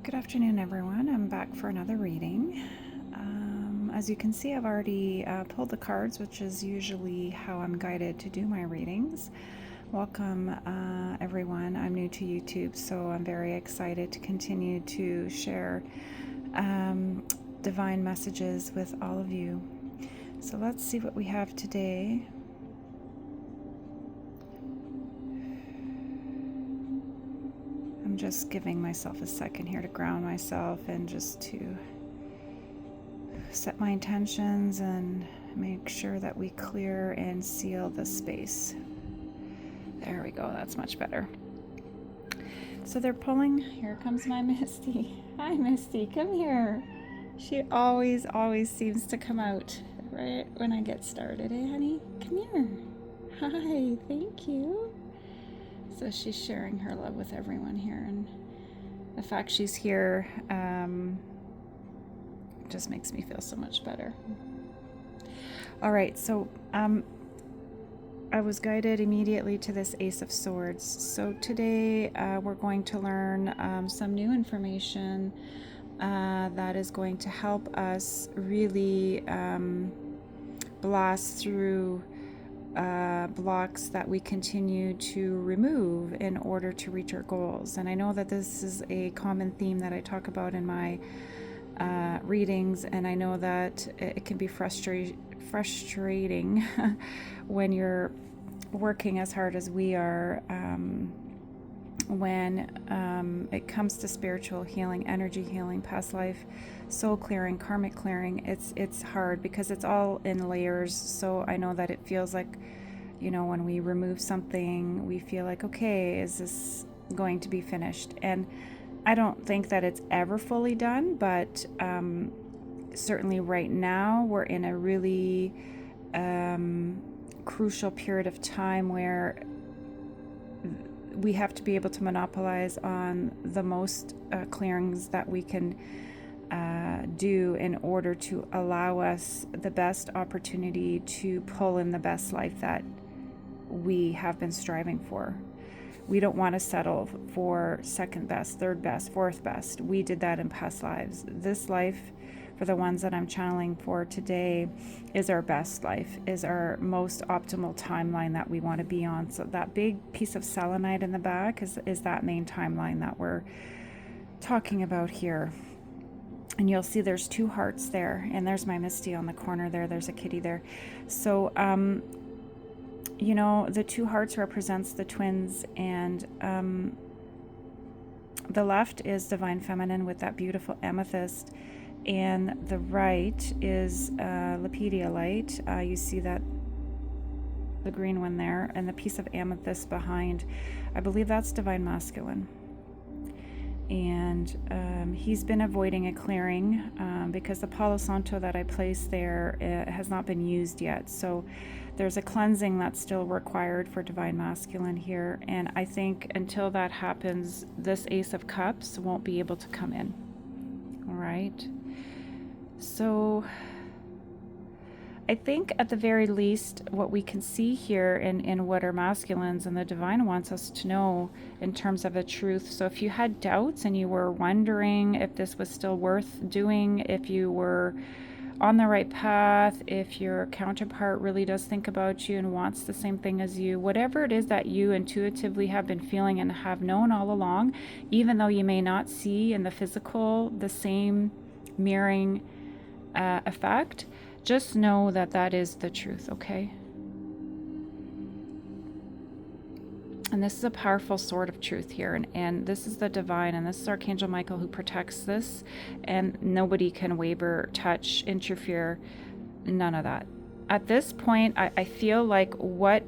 Good afternoon, everyone. I'm back for another reading. As you can see, I've already pulled the cards, which is usually how I'm guided to do my readings. Welcome, everyone. I'm new to YouTube, so I'm very excited to continue to share divine messages with all of you. So let's see what we have today. I'm just giving myself a second here to ground myself and just to set my intentions and make sure that we clear and seal the space. There we go, that's much better. So they're pulling, here comes my Misty. Hi Misty, come here. She always seems to come out right when I get started. Hey honey, come here. Hi, thank you. So she's sharing her love with everyone here, and the fact she's here just makes me feel so much better. All right, so I was guided immediately to this Ace of Swords. So today we're going to learn some new information that is going to help us really blast through blocks that we continue to remove in order to reach our goals. And I know that this is a common theme that I talk about in my readings, and I know that it can be frustrating when you're working as hard as we are when it comes to spiritual healing, energy healing, past life, soul clearing, karmic clearing. It's hard because it's all in layers. So I know that it feels like, you know, when we remove something, we feel like, okay, is this going to be finished? And I don't think that it's ever fully done, but certainly right now we're in a really crucial period of time where we have to be able to monopolize on the most clearings that we can do in order to allow us the best opportunity to pull in the best life that we have been striving for. We don't want to settle for second best, third best, fourth best. We did that in past lives. This life, for the ones that I'm channeling for today, is our best life, is our most optimal timeline that we want to be on. So that big piece of selenite in the back is that main timeline that we're talking about here. And you'll see there's two hearts there, and there's my Misty on the corner there. There's a kitty there. So you know, the two hearts represents the twins, and the left is divine feminine with that beautiful amethyst, and the right is lepidolite. You see that, the green one there, and the piece of amethyst behind. I believe that's divine masculine. And he's been avoiding a clearing because the Palo Santo that I placed there has not been used yet. So there's a cleansing that's still required for divine masculine here. And I think until that happens, this Ace of Cups won't be able to come in. All right. So I think at the very least, what we can see here in what our masculines and the divine wants us to know in terms of the truth. So if you had doubts and you were wondering if this was still worth doing, if you were on the right path, if your counterpart really does think about you and wants the same thing as you, whatever it is that you intuitively have been feeling and have known all along, even though you may not see in the physical the same mirroring effect, just know that that is the truth, okay? And this is a powerful sword of truth here, and this is the divine, and this is Archangel Michael who protects this, and nobody can waver, touch, interfere, none of that. At this point, I feel like what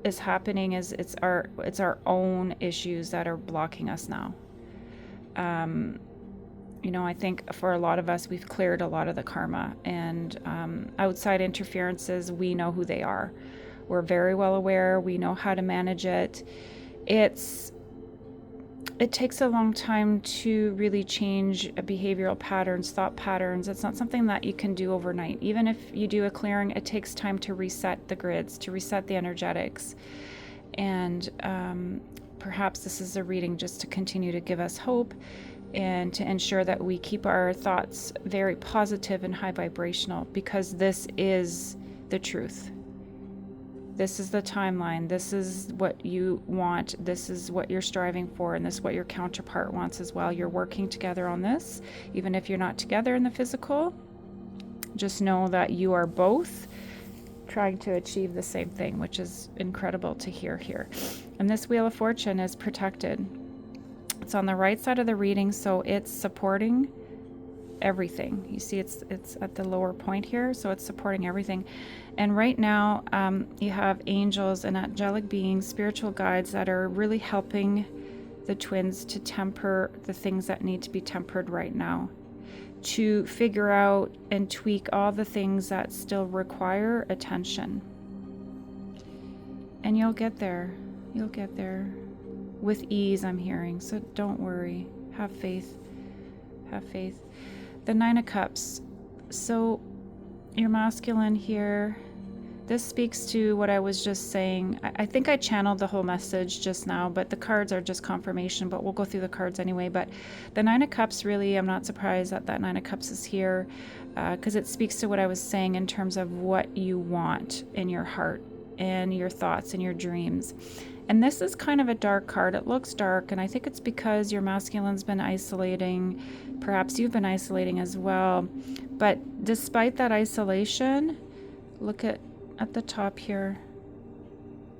is happening is it's our own issues that are blocking us now. You know, I think for a lot of us, we've cleared a lot of the karma, and outside interferences, we know who they are. We're very well aware. We know how to manage it. It takes a long time to really change behavioral patterns, thought patterns. It's not something that you can do overnight. Even if you do a clearing, it takes time to reset the grids, to reset the energetics. And perhaps this is a reading just to continue to give us hope and to ensure that we keep our thoughts very positive and high vibrational, because this is the truth. This is the timeline. This is what you want. This is what you're striving for, and this is what your counterpart wants as well. You're working together on this, even if you're not together in the physical. Just know that you are both trying to achieve the same thing, which is incredible to hear here. And this Wheel of Fortune is protected. It's on the right side of the reading, so it's supporting everything. You see it's at the lower point here, so it's supporting everything. And right now you have angels and angelic beings, spiritual guides that are really helping the twins to temper the things that need to be tempered right now, to figure out and tweak all the things that still require attention. And you'll get there. You'll get there with ease, I'm hearing. So don't worry. Have faith. Have faith. The Nine of Cups. So your masculine here, this speaks to what I was just saying. I think I channeled the whole message just now, but the cards are just confirmation, but we'll go through the cards anyway. But the Nine of Cups, really, I'm not surprised that Nine of Cups is here, because it speaks to what I was saying in terms of what you want in your heart and your thoughts and your dreams. And this is kind of a dark card. It looks dark, and I think it's because your masculine's been isolating. Perhaps you've been isolating as well. But despite that isolation, look at the top here.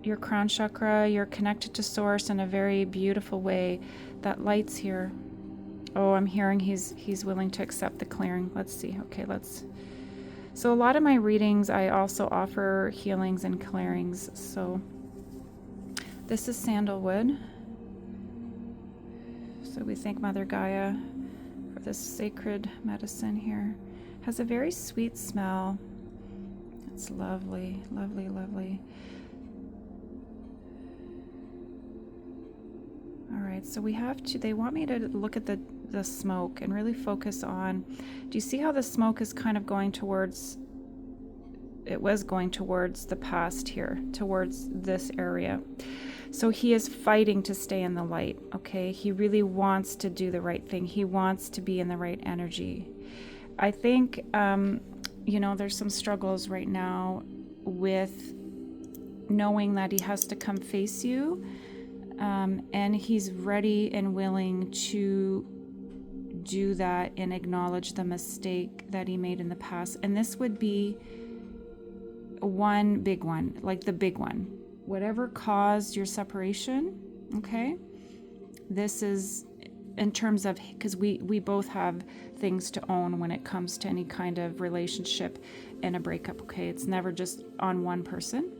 Your crown chakra, you're connected to source in a very beautiful way. That light's here. Oh, I'm hearing he's willing to accept the clearing. Let's see. Okay, so a lot of my readings, I also offer healings and clearings. So this is sandalwood. So we thank Mother Gaia for this sacred medicine here. Has a very sweet smell. It's lovely, lovely, lovely. All right, so we have to, they want me to look at the smoke and really focus on, do you see how the smoke is kind of going towards, it was going towards the past here, towards this area. So he is fighting to stay in the light, okay? He really wants to do the right thing. He wants to be in the right energy. I think, there's some struggles right now with knowing that he has to come face you, and he's ready and willing to do that and acknowledge the mistake that he made in the past. And this would be one big one, like the big one. Whatever caused your separation, okay? This is in terms of, because we both have things to own when it comes to any kind of relationship and a breakup, okay? It's never just on one person,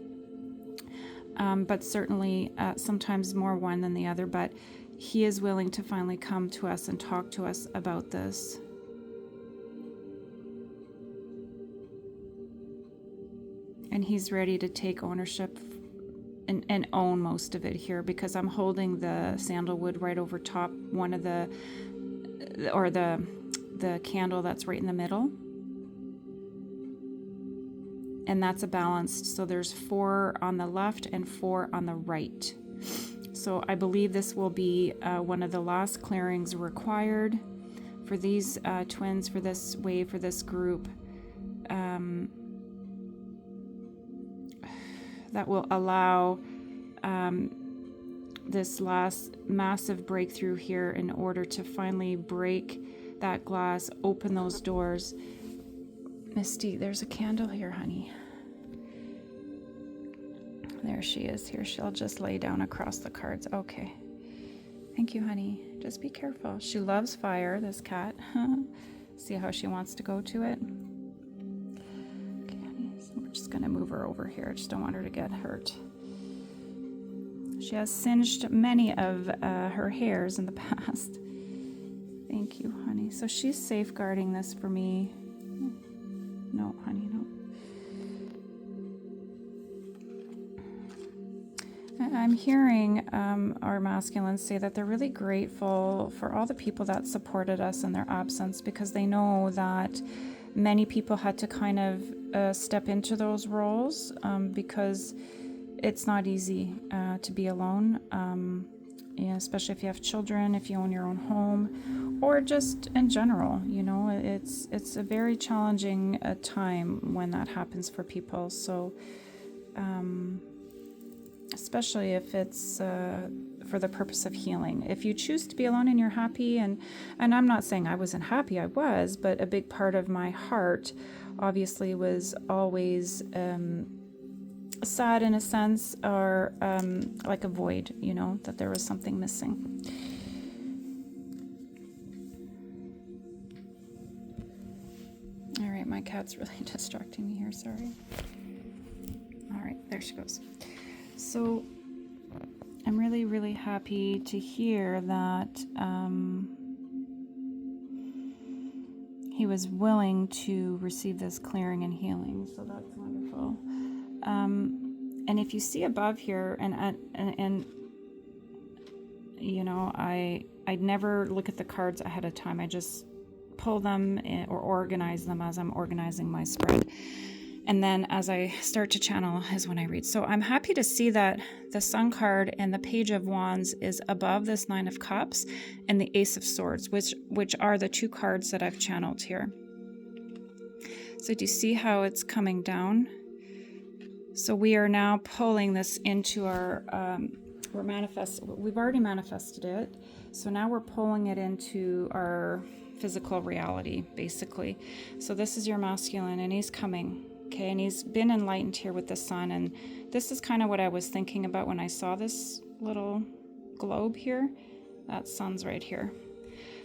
but certainly sometimes more one than the other. But he is willing to finally come to us and talk to us about this. And he's ready to take ownership and own most of it here, because I'm holding the sandalwood right over top, one of the candle that's right in the middle. And that's a balanced, so there's 4 on the left and 4 on the right. So I believe this will be one of the last clearings required for these twins, for this wave, for this group. That will allow this last massive breakthrough here in order to finally break that glass, open those doors. Misty, there's a candle here, honey. There she is. Here, she'll just lay down across the cards. Okay. Thank you, honey. Just be careful. She loves fire, this cat. See how she wants to go to it? We're just going to move her over here. I just don't want her to get hurt. She has singed many of her hairs in the past. Thank you, honey. So she's safeguarding this for me. No, honey, no. I'm hearing our masculines say that they're really grateful for all the people that supported us in their absence, because they know that many people had to kind of step into those roles, because it's not easy to be alone. Yeah, especially if you have children, if you own your own home, or just in general, it's a very challenging time when that happens for people. So, especially if it's for the purpose of healing. If you choose to be alone and you're happy, and I'm not saying I wasn't happy, I was, but a big part of my heart obviously was always sad in a sense, or like a void, that there was something missing. All right, my cat's really distracting me here, sorry. All right, there she goes. So I'm really, really happy to hear that he was willing to receive this clearing and healing. So that's wonderful. And if you see above here, and I'd never look at the cards ahead of time. I just pull them or organize them as I'm organizing my spread. And then as I start to channel is when I read. So I'm happy to see that the Sun card and the Page of Wands is above this Nine of Cups and the Ace of Swords, which are the two cards that I've channeled here. So do you see how it's coming down? So we are now pulling this into our, we've already manifested it. So now we're pulling it into our physical reality, basically. So this is your masculine, and he's coming. Okay, and he's been enlightened here with the sun, and this is kind of what I was thinking about when I saw this little globe here. That sun's right here.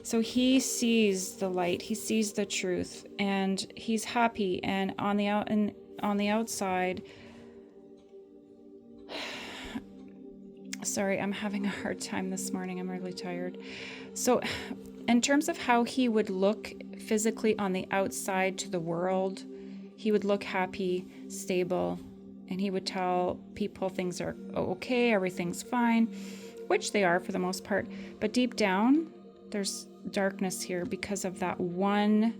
So he sees the light, he sees the truth, and he's happy. And on the outside, sorry, I'm having a hard time this morning. I'm really tired. So in terms of how he would look physically on the outside to the world, he would look happy, stable, and he would tell people things are okay, everything's fine, which they are for the most part. But deep down, there's darkness here because of that one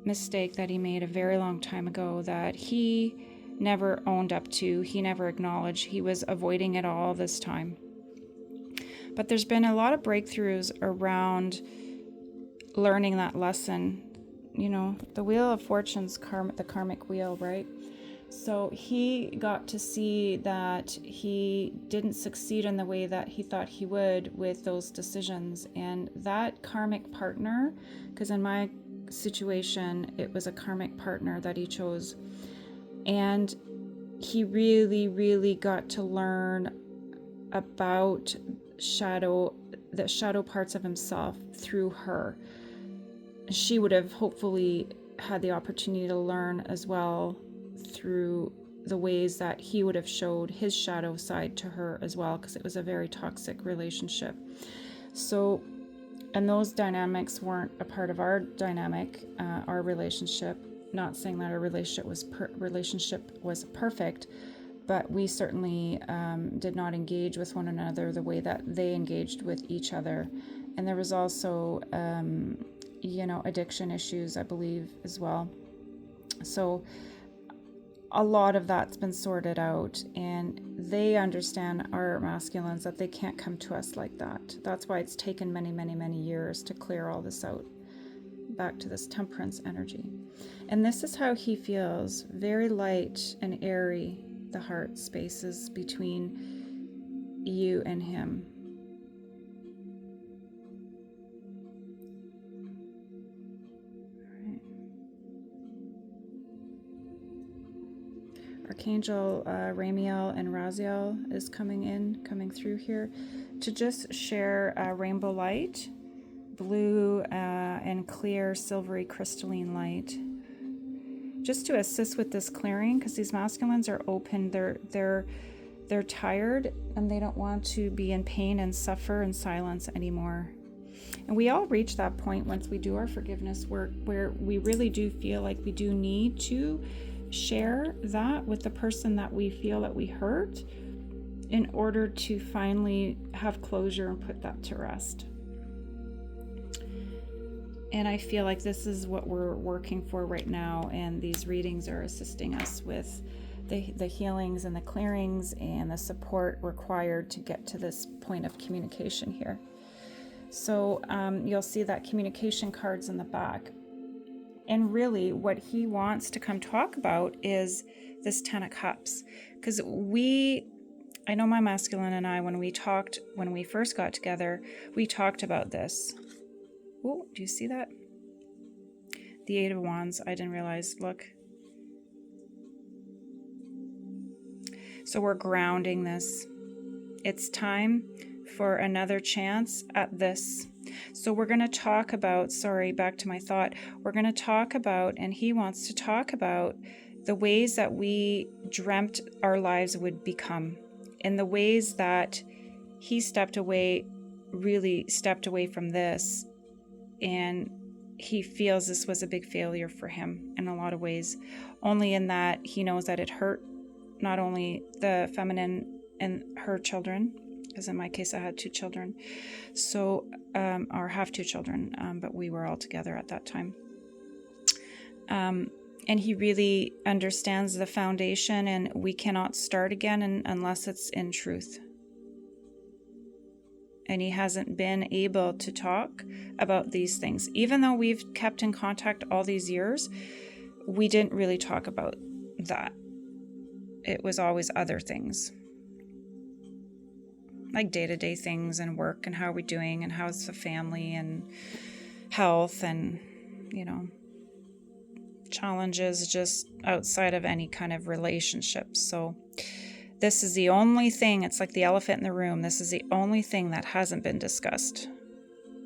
mistake that he made a very long time ago that he never owned up to, he never acknowledged. He was avoiding it all this time. But there's been a lot of breakthroughs around learning that lesson. The Wheel of Fortune's the karmic wheel, right? So he got to see that he didn't succeed in the way that he thought he would with those decisions. And that karmic partner, because in my situation, it was a karmic partner that he chose. And he really, really got to learn about the shadow parts of himself through her. She would have hopefully had the opportunity to learn as well through the ways that he would have showed his shadow side to her as well, because it was a very toxic relationship. So, and those dynamics weren't a part of our dynamic, our relationship. Not saying that our relationship was perfect, but we certainly did not engage with one another the way that they engaged with each other. And there was also addiction issues, I believe, as well. So a lot of that's been sorted out, and they understand, our masculines, that they can't come to us like that. That's why it's taken many, many, many years to clear all this out, back to this temperance energy. And this is how he feels, very light and airy, the heart spaces between you and him. Archangel Ramiel and Raziel is coming through here to just share rainbow light, blue and clear silvery crystalline light, just to assist with this clearing, because these masculines are open. They're tired, and they don't want to be in pain and suffer in silence anymore. And we all reach that point once we do our forgiveness work, where we really do feel like we do need to share that with the person that we feel that we hurt, in order to finally have closure and put that to rest. And I feel like this is what we're working for right now, and these readings are assisting us with the healings and the clearings and the support required to get to this point of communication here. So you'll see that communication cards in the back. And really what he wants to come talk about is this 10 of Cups. Because I know my masculine and I, when we first got together, we talked about this. Oh, do you see that? The 8 of Wands, I didn't realize, look. So we're grounding this. It's time for another chance at this. So we're going to talk about, back to my thought. We're going to talk about, and he wants to talk about the ways that we dreamt our lives would become, and the ways that he really stepped away from this, and he feels this was a big failure for him in a lot of ways, only in that he knows that it hurt not only the feminine and her children, because in my case I had 2 children, so or have 2 children, but we were all together at that time, and he really understands the foundation, and we cannot start again unless it's in truth. And he hasn't been able to talk about these things. Even though we've kept in contact all these years, we didn't really talk about that. It was always other things, like day-to-day things and work and how are we doing and how's the family and health and, challenges just outside of any kind of relationship. So this is the only thing, it's like the elephant in the room. This is the only thing that hasn't been discussed.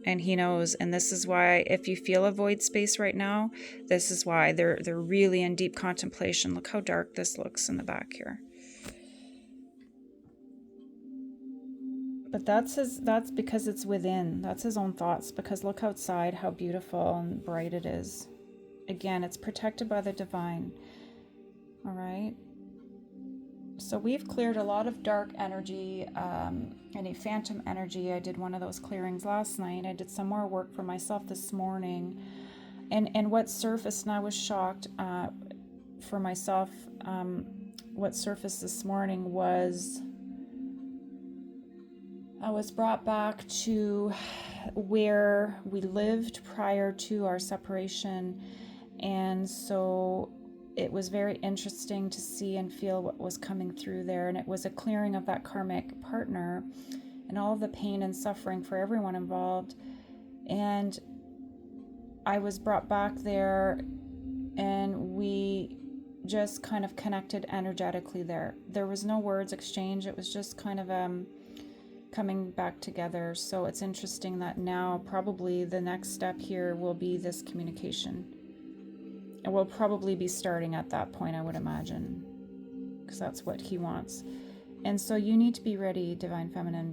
And he knows, and this is why if you feel a void space right now, this is why they're really in deep contemplation. Look how dark this looks in the back here. But that's because it's within. That's his own thoughts, because look outside how beautiful and bright it is. Again, it's protected by the divine. All right. So we've cleared a lot of dark energy, any phantom energy. I did one of those clearings last night. I did some more work for myself this morning. And what surfaced, and I was shocked for myself, what surfaced this morning was I was brought back to where we lived prior to our separation. And so it was very interesting to see and feel what was coming through there. And it was a clearing of that karmic partner and all of the pain and suffering for everyone involved. And I was brought back there, and we just kind of connected energetically there. There was no words exchanged. It was just kind of coming back together. So it's interesting that now probably the next step here will be this communication. And we'll probably be starting at that point, I would imagine, because that's what he wants. And so you need to be ready, Divine Feminine,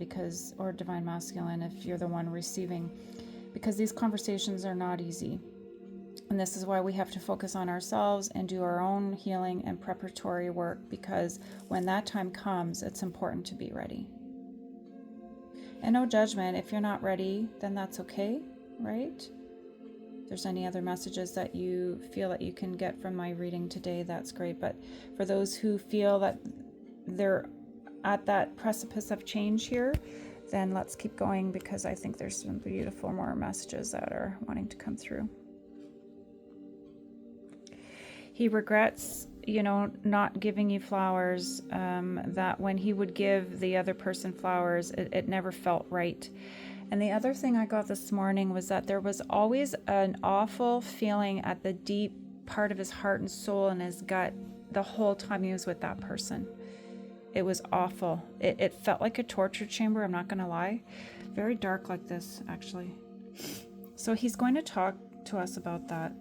or Divine Masculine, if you're the one receiving, because these conversations are not easy. And this is why we have to focus on ourselves and do our own healing and preparatory work, because when that time comes, it's important to be ready. And no judgment. If you're not ready, then that's okay, right? If there's any other messages that you feel that you can get from my reading today, that's great. But for those who feel that they're at that precipice of change here, then let's keep going, because I think there's some beautiful more messages that are wanting to come through. He regrets, not giving you flowers, that when he would give the other person flowers, it never felt right. And the other thing I got this morning was that there was always an awful feeling at the deep part of his heart and soul and his gut the whole time he was with that person. It was awful. It felt like a torture chamber, I'm not going to lie. Very dark like this, actually. So he's going to talk to us about that.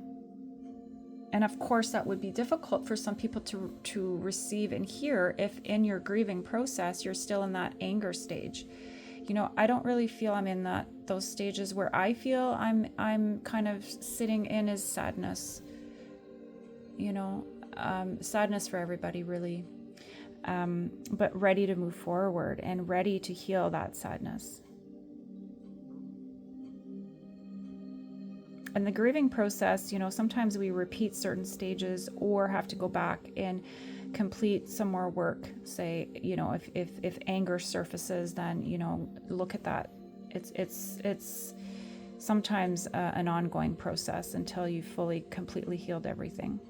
And of course, that would be difficult for some people to receive and hear if in your grieving process, you're still in that anger stage. I don't really feel I'm in those stages. Where I feel I'm kind of sitting in is sadness. Sadness for everybody, really. But ready to move forward and ready to heal that sadness. And the grieving process, sometimes we repeat certain stages or have to go back and complete some more work. Say, if anger surfaces, then, look at that. It's sometimes an ongoing process until you fully, completely healed everything.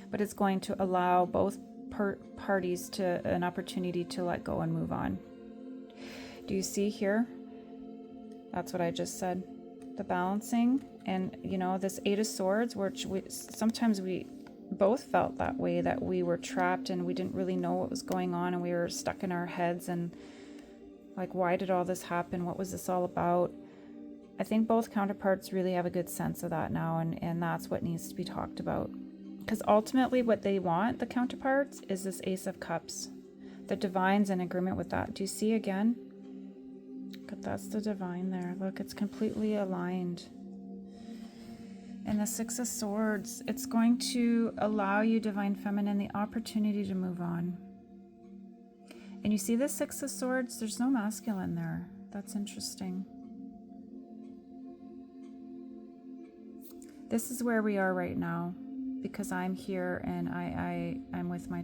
But it's going to allow both parties to an opportunity to let go and move on. Do you see here? That's what I just said. The balancing, and this Eight of Swords, which sometimes we both felt that way, that we were trapped and we didn't really know what was going on, and we were stuck in our heads and like, why did all this happen? What was this all about? I think both counterparts really have a good sense of that now, and that's what needs to be talked about. Because ultimately what they want, the counterparts, is this Ace of Cups. The Divine's in agreement with that. Do you see again? That's the Divine there. Look, it's completely aligned. And the Six of Swords, it's going to allow you, Divine Feminine, the opportunity to move on. And you see the Six of Swords? There's no masculine there. That's interesting. This is where we are right now, because I'm here and I'm with my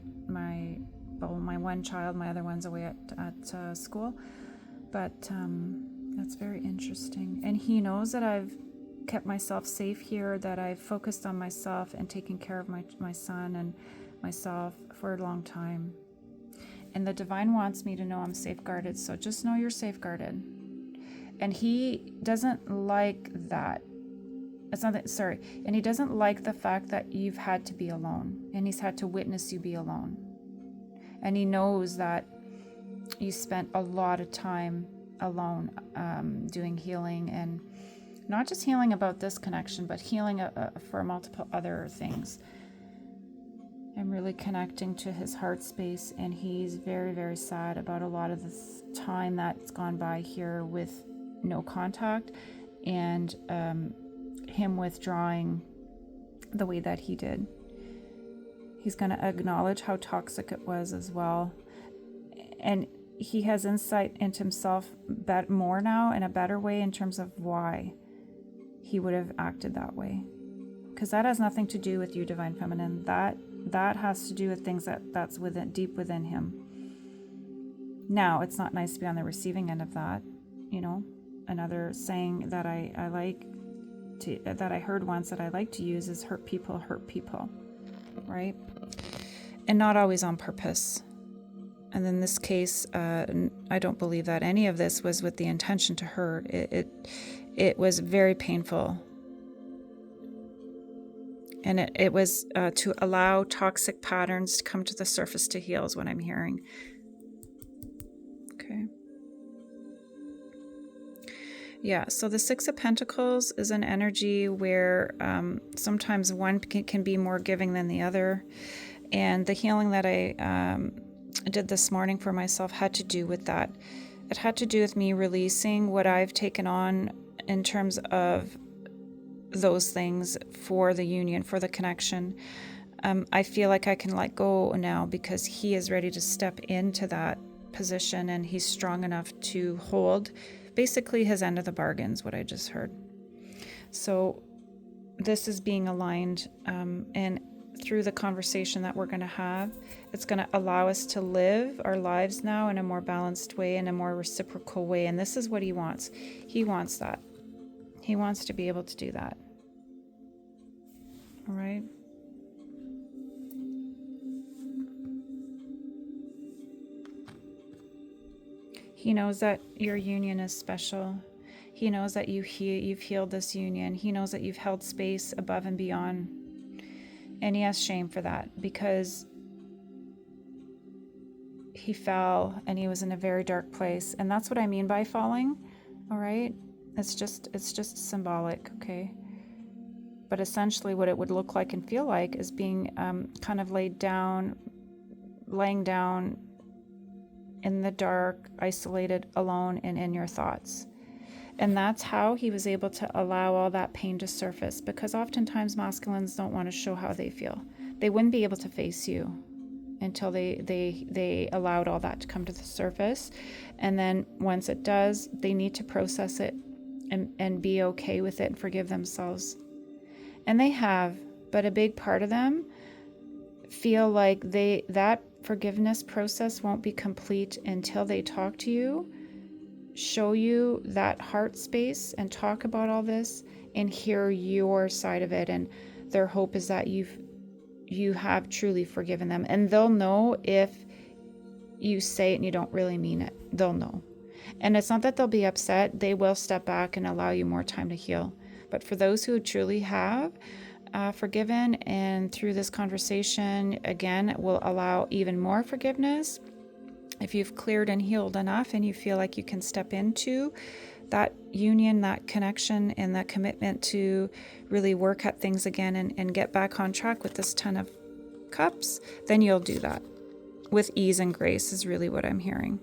one child. My other one's away at school. But that's very interesting. And he knows that I've kept myself safe here, that I've focused on myself and taken care of my son and myself for a long time. And the Divine wants me to know I'm safeguarded. So just know you're safeguarded. And he doesn't like that. And he doesn't like the fact that you've had to be alone. And he's had to witness you be alone. And he knows that you spent a lot of time alone, doing healing, and not just healing about this connection, but healing for multiple other things. I'm really connecting to his heart space, and he's very, very sad about a lot of this time that's gone by here with no contact, and him withdrawing the way that he did. He's going to acknowledge how toxic it was as well. And he has insight into himself more now, in a better way, in terms of why he would have acted that way. Because that has nothing to do with you, Divine Feminine. That has to do with things that's deep within him. Now, it's not nice to be on the receiving end of that. Another saying that that I heard once that I like to use is hurt people, right? And not always on purpose. And in this case, I don't believe that any of this was with the intention to hurt. It was very painful. And it was to allow toxic patterns to come to the surface to heal is what I'm hearing. Okay. Yeah, so the Six of Pentacles is an energy where sometimes one can be more giving than the other. And the healing that I did this morning for myself had to do with that. It had to do with me releasing what I've taken on in terms of those things for the union, for the connection. I feel like I can let go now because he is ready to step into that position, and he's strong enough to hold basically his end of the bargain is what I just heard. So this is being aligned, and through the conversation that we're going to have, it's going to allow us to live our lives now in a more balanced way, in a more reciprocal way. And this is what he wants. He wants that. He wants to be able to do that. All right. He knows that your union is special. He knows that you've healed this union. He knows that you've held space above and beyond. And he has shame for that because he fell and he was in a very dark place. And that's what I mean by falling. All right. It's just symbolic. Okay. But essentially what it would look like and feel like is being kind of laying down in the dark, isolated, alone, and in your thoughts. And that's how he was able to allow all that pain to surface, because oftentimes masculines don't want to show how they feel. They wouldn't be able to face you until they allowed all that to come to the surface. And then once it does, they need to process it and be okay with it and forgive themselves. And they have. but a big part of them feel like that forgiveness process won't be complete until they talk to you, show you that heart space, and talk about all this and hear your side of it. And their hope is that you have truly forgiven them, and they'll know if you say it and you don't really mean it. They'll know. And it's not that they'll be upset. They will step back and allow you more time to heal. But for those who truly have forgiven, and through this conversation, again, will allow even more forgiveness, if you've cleared and healed enough and you feel like you can step into that union, that connection, and that commitment to really work at things again and get back on track with this 10 of Cups, then you'll do that with ease and grace, is really what I'm hearing.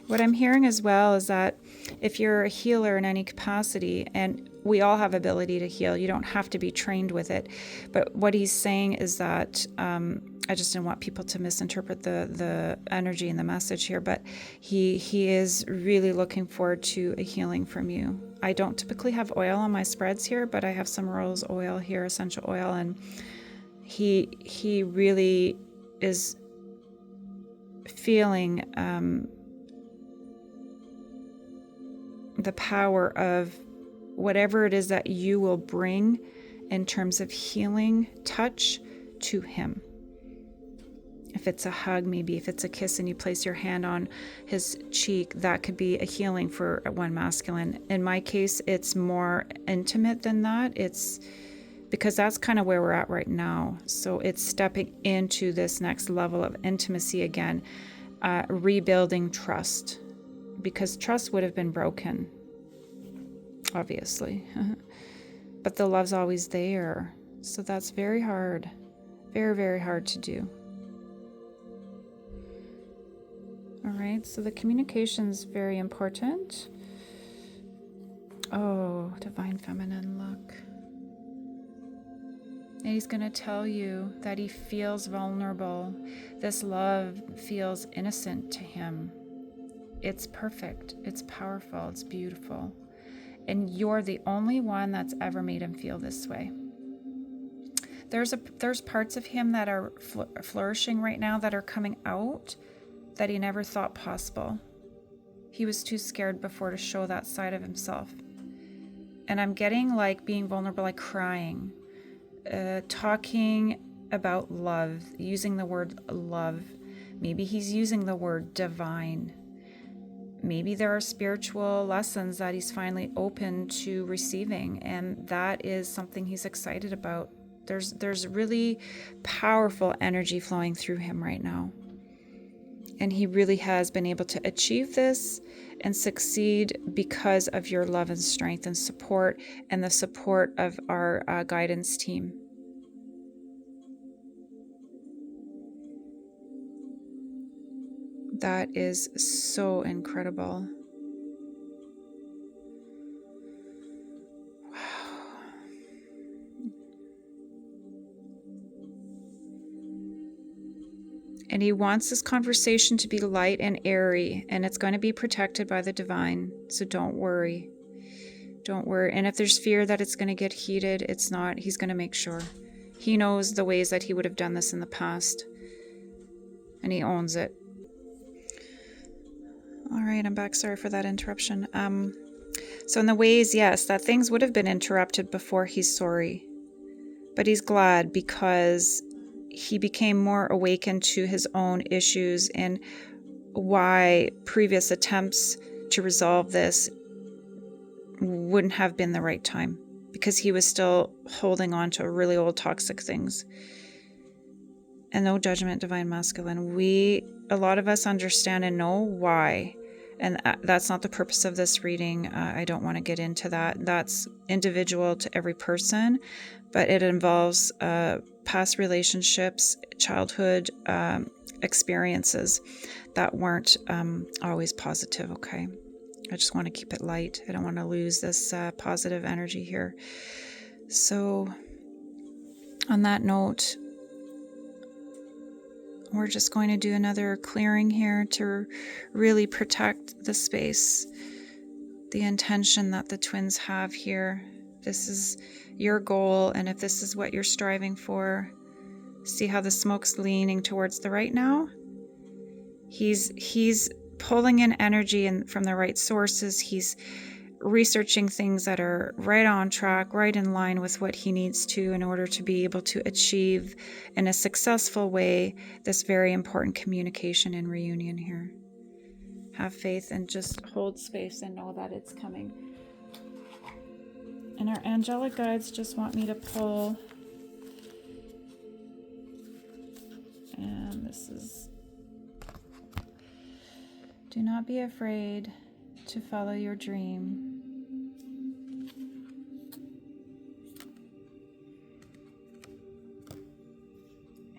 What I'm hearing as well is that if you're a healer in any capacity, and we all have ability to heal, you don't have to be trained with it. But what he's saying is that, I just didn't want people to misinterpret the energy and the message here, but he is really looking forward to a healing from you. I don't typically have oil on my spreads here, but I have some rose oil here, essential oil, and he really is feeling the power of whatever it is that you will bring in terms of healing touch to him. If it's a hug, maybe if it's a kiss and you place your hand on his cheek, that could be a healing for one masculine. In my case, it's more intimate than that. It's because that's kind of where we're at right now. So it's stepping into this next level of intimacy again, rebuilding trust, because trust would have been broken, obviously. But the love's always there. So that's very hard, very, very hard to do. All right, so the communication's very important. Oh, divine feminine, look. And he's going to tell you that he feels vulnerable. This love feels innocent to him. It's perfect, it's powerful, it's beautiful. And you're the only one that's ever made him feel this way. There's parts of him that are flourishing right now that are coming out that he never thought possible. He was too scared before to show that side of himself. And I'm getting like being vulnerable, like crying, talking about love, using the word love. Maybe he's using the word divine. Maybe there are spiritual lessons that he's finally open to receiving, and that is something he's excited about. There's really powerful energy flowing through him right now. And he really has been able to achieve this and succeed because of your love and strength and support, and the support of our guidance team. That is so incredible. And he wants this conversation to be light and airy, and it's going to be protected by the divine. So don't worry. Don't worry. And if there's fear that it's going to get heated, it's not. He's going to make sure. He knows the ways that he would have done this in the past, and he owns it. All right, I'm back. Sorry for that interruption. So in the ways, yes, that things would have been interrupted before, he's sorry. But he's glad because he became more awakened to his own issues and why previous attempts to resolve this wouldn't have been the right time, because he was still holding on to really old toxic things. And no judgment, divine masculine. A lot of us understand and know why. And that's not the purpose of this reading. I don't want to get into that. That's individual to every person, but it involves past relationships, childhood experiences that weren't always positive, okay? I just want to keep it light. I don't want to lose this positive energy here. So on that note, we're just going to do another clearing here to really protect the space, the intention that the twins have here this is your goal, and if this is what you're striving for, see how the smoke's leaning towards the right now? He's pulling in energy from the right sources. He's researching things that are right on track, right in line with what he needs to in order to be able to achieve in a successful way this very important communication and reunion here. Have faith and just hold space and know that it's coming. And our angelic guides just want me to pull, and this is, do not be afraid to follow your dream.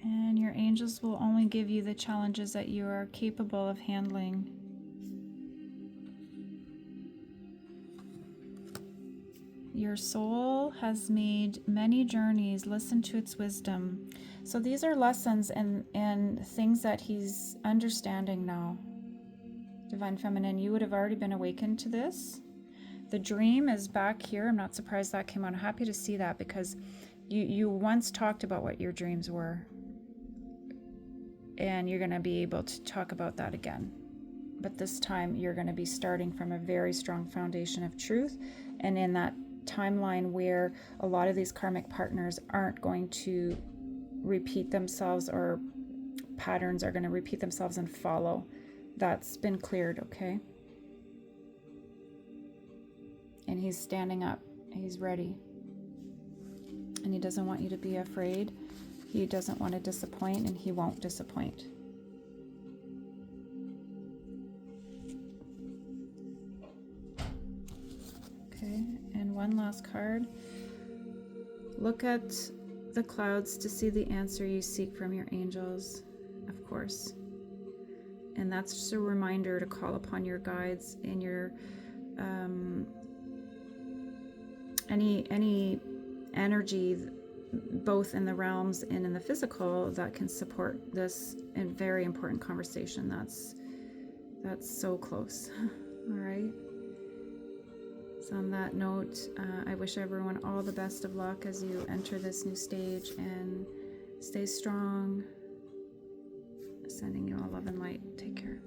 And your angels will only give you the challenges that you are capable of handling. Your soul has made many journeys. Listen to its wisdom. So these are lessons and things that he's understanding now. Divine Feminine, you would have already been awakened to this. The dream is back here. I'm not surprised that came out. I'm happy to see that because you once talked about what your dreams were. And you're going to be able to talk about that again. But this time you're going to be starting from a very strong foundation of truth. And in that timeline where a lot of these karmic partners aren't going to repeat themselves, or patterns are going to repeat themselves and follow. That's been cleared, okay? And he's standing up. He's ready. And he doesn't want you to be afraid. He doesn't want to disappoint, and he won't disappoint. Okay, and one last card. Look at the clouds to see the answer you seek from your angels, of course. And that's just a reminder to call upon your guides in your any energy, both in the realms and in the physical, that can support this and very important conversation. That's so close. All right. So on that note, I wish everyone all the best of luck as you enter this new stage, and stay strong. Sending you all love and light. Take care.